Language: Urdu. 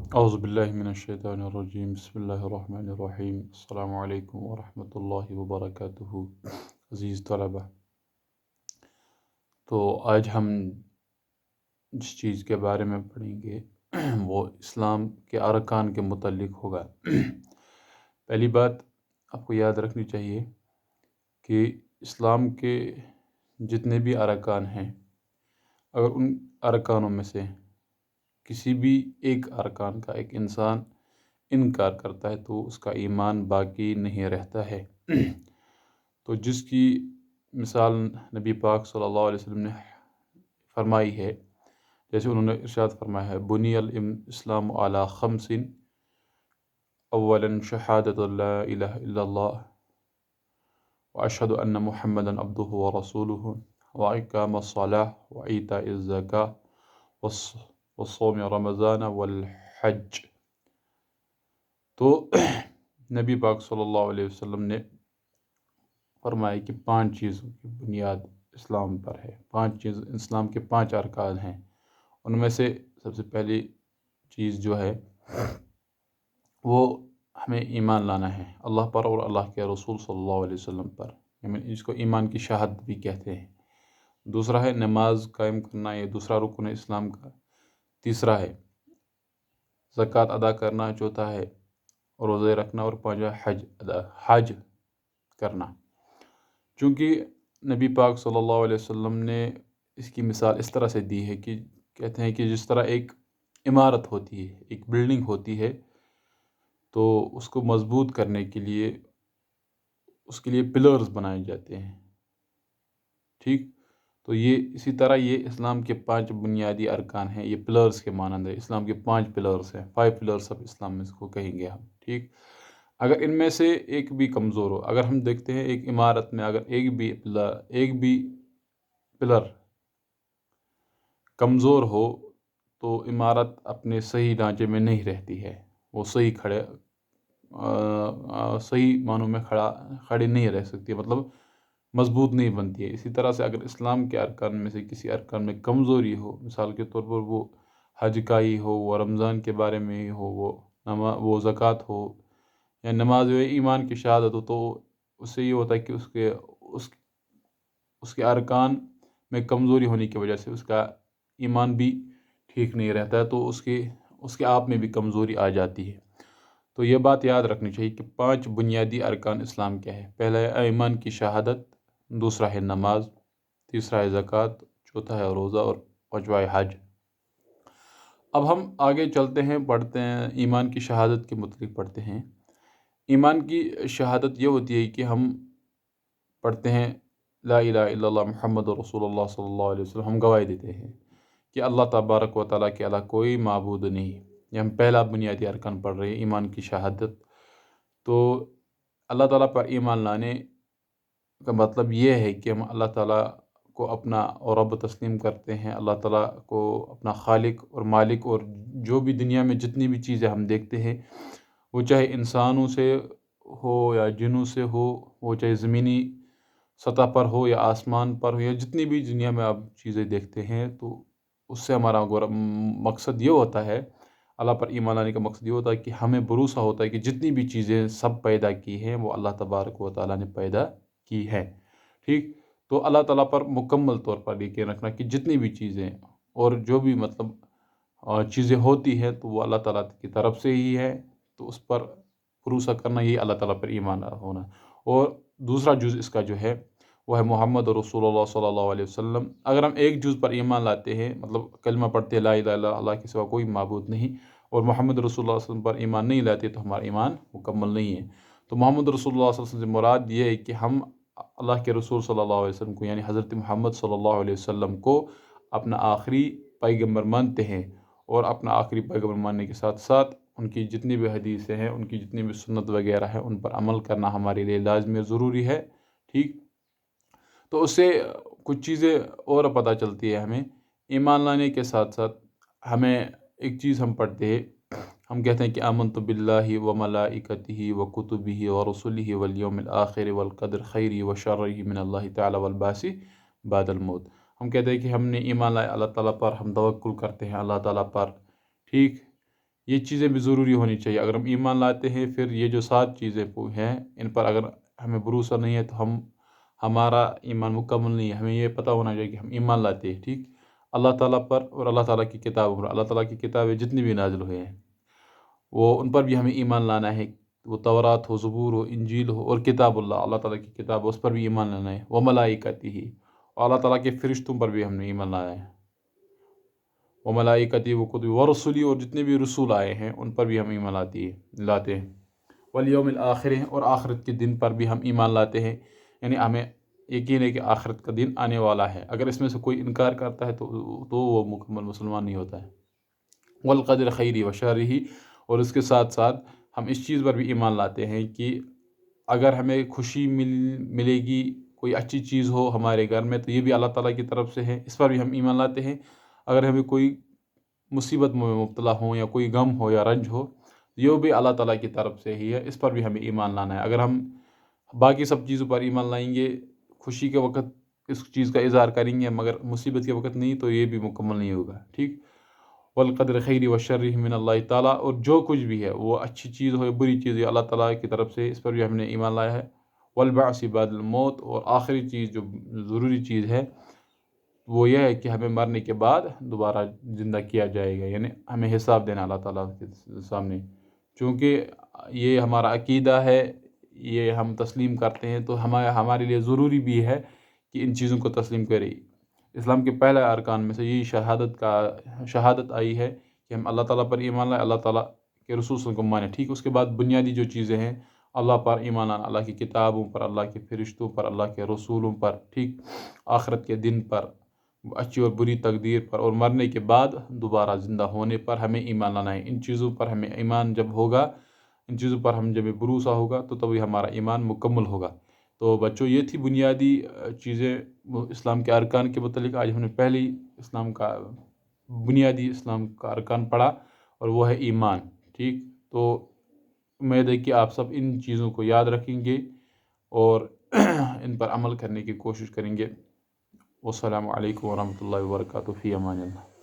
اعوذ باللہ من الشیطان الرجیم، بسم اللہ الرحمن الرحیم، السلام علیکم ورحمۃ اللہ وبرکاتہ۔ عزیز طلبہ، تو آج ہم جس چیز کے بارے میں پڑھیں گے وہ اسلام کے ارکان کے متعلق ہوگا۔ پہلی بات آپ کو یاد رکھنی چاہیے کہ اسلام کے جتنے بھی ارکان ہیں، اگر ان ارکانوں میں سے کسی بھی ایک ارکان کا ایک انسان انکار کرتا ہے تو اس کا ایمان باقی نہیں رہتا ہے۔ تو جس کی مثال نبی پاک صلی اللہ علیہ وسلم نے فرمائی ہے، جیسے انہوں نے ارشاد فرمایا ہے، بنی الاسلام علی خمس، اولا شہادت لا الہ الا اللہ واشہد ان محمدا عبدہ ورسولہ واقام الصلاۃ وایتاء الزکاۃ وصوم رمضان والحج۔ تو نبی پاک صلی اللہ علیہ وسلم نے فرمایا کہ 5 چیزوں کی بنیاد اسلام پر ہے، 5 چیز اسلام کے 5 ارکان ہیں۔ ان میں سے سب سے پہلی چیز جو ہے وہ ہمیں ایمان لانا ہے اللہ پر اور اللہ کے رسول صلی اللہ علیہ وسلم پر، اس کو ایمان کی شہادت بھی کہتے ہیں۔ دوسرا ہے نماز قائم کرنا، یہ دوسرا رکن ہے اسلام کا۔ تیسرا ہے زکوٰۃ ادا کرنا، چوتھا ہے روزے رکھنا، اور پانچواں حج کرنا۔ چونکہ نبی پاک صلی اللہ علیہ وسلم نے اس کی مثال اس طرح سے دی ہے کہ کہتے ہیں کہ جس طرح ایک عمارت ہوتی ہے، ایک بلڈنگ ہوتی ہے، تو اس کو مضبوط کرنے کے لیے اس کے لیے پلرز بنائے جاتے ہیں، ٹھیک؟ تو یہ اسی طرح یہ اسلام کے 5 بنیادی ارکان ہیں، یہ پلرز کے مانند ہے۔ اسلام کے 5 پلرز ہیں، 5 پلرز آف اسلام میں اس کو کہیں گے ہم، ٹھیک؟ اگر ان میں سے ایک بھی کمزور ہو، اگر ہم دیکھتے ہیں ایک عمارت میں اگر ایک بھی پلر کمزور ہو تو عمارت اپنے صحیح ڈھانچے میں نہیں رہتی ہے، وہ صحیح معنوں میں کھڑی نہیں رہ سکتی، مطلب مضبوط نہیں بنتی ہے۔ اسی طرح سے اگر اسلام کے ارکان میں سے کسی ارکان میں کمزوری ہو، مثال کے طور پر وہ حج کا ہی ہو، وہ رمضان کے بارے میں ہی ہو، وہ زکوٰۃ ہو یا نماز و ایمان کی شہادت ہو، تو اس سے یہ ہوتا ہے کہ اس کے ارکان میں کمزوری ہونے کی وجہ سے اس کا ایمان بھی ٹھیک نہیں رہتا ہے، تو اس کے آپ میں بھی کمزوری آ جاتی ہے۔ تو یہ بات یاد رکھنی چاہیے کہ 5 بنیادی ارکان اسلام کیا ہے۔ پہلا ہے ایمان کی شہادت، دوسرا ہے نماز، تیسرا ہے زکوٰۃ، چوتھا ہے روزہ، اور پانچواں ہے حج۔ اب ہم آگے چلتے ہیں، پڑھتے ہیں ایمان کی شہادت کے متعلق پڑھتے ہیں۔ ایمان کی شہادت یہ ہوتی ہے کہ ہم پڑھتے ہیں لا الہ الا اللہ محمد رسول اللہ صلی اللہ علیہ وسلم، ہم گواہی دیتے ہیں کہ اللہ تبارک و تعالیٰ کے علاوہ کوئی معبود نہیں۔ یہ ہم پہلا بنیادی ارکان پڑھ رہے ہیں، ایمان کی شہادت۔ تو اللہ تعالیٰ پر ایمان لانے کا مطلب یہ ہے کہ ہم اللہ تعالیٰ کو اپنا رب تسلیم کرتے ہیں، اللہ تعالیٰ کو اپنا خالق اور مالک، اور جو بھی دنیا میں جتنی بھی چیزیں ہم دیکھتے ہیں، وہ چاہے انسانوں سے ہو یا جنوں سے ہو، وہ چاہے زمینی سطح پر ہو یا آسمان پر ہو، یا جتنی بھی دنیا میں آپ چیزیں دیکھتے ہیں، تو اس سے ہمارا مقصد یہ ہوتا ہے، اللہ پر ایمان لانے کا مقصد یہ ہوتا ہے کہ ہمیں بھروسہ ہوتا ہے کہ جتنی بھی چیزیں سب پیدا کی ہیں وہ اللہ تبارک و تعالیٰ نے پیدا کی ہے، ٹھیک؟ تو اللہ تعالیٰ پر مکمل طور پر یقین رکھنا کہ جتنی بھی چیزیں اور جو بھی چیزیں ہوتی ہیں تو وہ اللہ تعالیٰ کی طرف سے ہی ہے، تو اس پر بھروسہ کرنا، یہ اللہ تعالیٰ پر ایمان ہونا۔ اور دوسرا جز اس کا جو ہے وہ ہے محمد رسول اللہ صلی اللہ علیہ وسلم۔ اگر ہم ایک جز پر ایمان لاتے ہیں، مطلب کلمہ پڑھتے ہیں لا الہ الا اللہ کے سوا کوئی معبود نہیں، اور محمد رسول اللہ صلی اللہ علیہ وسلم پر ایمان نہیں لاتے، تو ہمارا ایمان مکمل نہیں ہے۔ تو محمد رسول اللہ صلی اللہ علیہ وسلم سے مراد یہ ہے کہ ہم اللہ کے رسول صلی اللہ علیہ وسلم کو، یعنی حضرت محمد صلی اللہ علیہ وسلم کو اپنا آخری پیغمبر مانتے ہیں، اور اپنا آخری پیغمبر ماننے کے ساتھ ساتھ ان کی جتنی بھی حدیثیں ہیں، ان کی جتنی بھی سنت وغیرہ ہیں، ان پر عمل کرنا ہمارے لیے لازمی اور ضروری ہے، ٹھیک؟ تو اس سے کچھ چیزیں اور پتہ چلتی ہے ہمیں۔ ایمان لانے کے ساتھ ساتھ ہمیں ایک چیز ہم پڑھتے ہیں، ہم کہتے ہیں کہ آمنت باللہ و ملائکتہ و کتبہ و رسلہ والیوم الآخر والقدر خیرہ و شرہ من اللہ تعالی والبعث بعد الموت۔ ہم کہتے ہیں کہ ہم نے ایمان لایا اللہ تعالیٰ پر، ہم توکل کرتے ہیں اللہ تعالیٰ پر، ٹھیک؟ یہ چیزیں بھی ضروری ہونی چاہیے. اگر ہم ایمان لاتے ہیں پھر یہ جو 7 چیزیں ہیں ان پر اگر ہمیں بھروسہ نہیں ہے تو ہمارا ایمان مکمل نہیں ہے. ہمیں یہ پتہ ہونا چاہیے کہ ہم ایمان لاتے ہیں ٹھیک اللہ تعالیٰ پر اور اللہ تعالیٰ کی کتابوں پر. اللہ تعالیٰ کی کتابیں جتنی بھی نازل ہوئے ہیں وہ ان پر بھی ہمیں ایمان لانا ہے. وہ تورات ہو، زبور ہو، انجیل ہو اور کتاب اللہ تعالیٰ کی کتاب اس پر بھی ایمان لانا ہے. وہ ملائکتی ہی اور اللہ تعالیٰ کے فرشتوں پر بھی ہم نے ایمان لانا ہے. وہ ملائکتی وہ کتب و رسولی اور جتنے بھی رسول آئے ہیں ان پر بھی ہم ایمان لاتے ہیں. والیوم الآخر اور آخرت کے دن پر بھی ہم ایمان لاتے ہیں. یعنی ہمیں یقین ہے کہ آخرت کا دن آنے والا ہے. اگر اس میں سے کوئی انکار کرتا ہے تو وہ مکمل مسلمان نہیں ہوتا ہے. والقدر خیری و شرری اور اس کے ساتھ ساتھ ہم اس چیز پر بھی ایمان لاتے ہیں کہ اگر ہمیں خوشی ملے گی، کوئی اچھی چیز ہو ہمارے گھر میں تو یہ بھی اللہ تعالیٰ کی طرف سے ہے، اس پر بھی ہم ایمان لاتے ہیں. اگر ہمیں کوئی مصیبت میں مبتلا ہو یا کوئی غم ہو یا رنج ہو یہ بھی اللہ تعالیٰ کی طرف سے ہی ہے، اس پر بھی ہمیں ایمان لانا ہے. اگر ہم باقی سب چیزوں پر ایمان لائیں گے، خوشی کے وقت اس چیز کا اظہار کریں گے مگر مصیبت کے وقت نہیں تو یہ بھی مکمل نہیں ہوگا ٹھیک. والقدر خیری و شرری من اللہ تعالیٰ اور جو کچھ بھی ہے وہ اچھی چیز ہو یا بری چیز ہو اللہ تعالیٰ کی طرف سے، اس پر بھی ہم نے ایمان لایا ہے. والبعث بعد الموت اور آخری چیز جو ضروری چیز ہے وہ یہ ہے کہ ہمیں مرنے کے بعد دوبارہ زندہ کیا جائے گا. یعنی ہمیں حساب دینا اللہ تعالیٰ کے سامنے. چونکہ یہ ہمارا عقیدہ ہے، یہ ہم تسلیم کرتے ہیں تو ہمارے لیے ضروری بھی ہے کہ ان چیزوں کو تسلیم کریں. اسلام کے پہلے ارکان میں سے یہی شہادت آئی ہے کہ ہم اللہ تعالیٰ پر ایمان لائیں، اللہ تعالیٰ کے رسول صلی اللہ علیہ وسلم کو مانیں ٹھیک. اس کے بعد بنیادی جو چیزیں ہیں اللہ پر ایمان لانا، اللہ کی کتابوں پر، اللہ کے فرشتوں پر، اللہ کے رسولوں پر ٹھیک، آخرت کے دن پر، اچھی اور بری تقدیر پر اور مرنے کے بعد دوبارہ زندہ ہونے پر ہمیں ایمان لانا ہے. ان چیزوں پر ہمیں ایمان جب ہوگا، ان چیزوں پر ہم جب بھروسہ ہوگا تو تبھی ہمارا ایمان مکمل ہوگا. تو بچوں یہ تھی بنیادی چیزیں اسلام کے ارکان کے متعلق. آج ہم نے پہلی بنیادی اسلام کا ارکان پڑھا اور وہ ہے ایمان ٹھیک. تو امید ہے کہ آپ سب ان چیزوں کو یاد رکھیں گے اور ان پر عمل کرنے کی کوشش کریں گے. والسلام علیکم ورحمۃ اللہ وبرکاتہ. فی امان اللہ.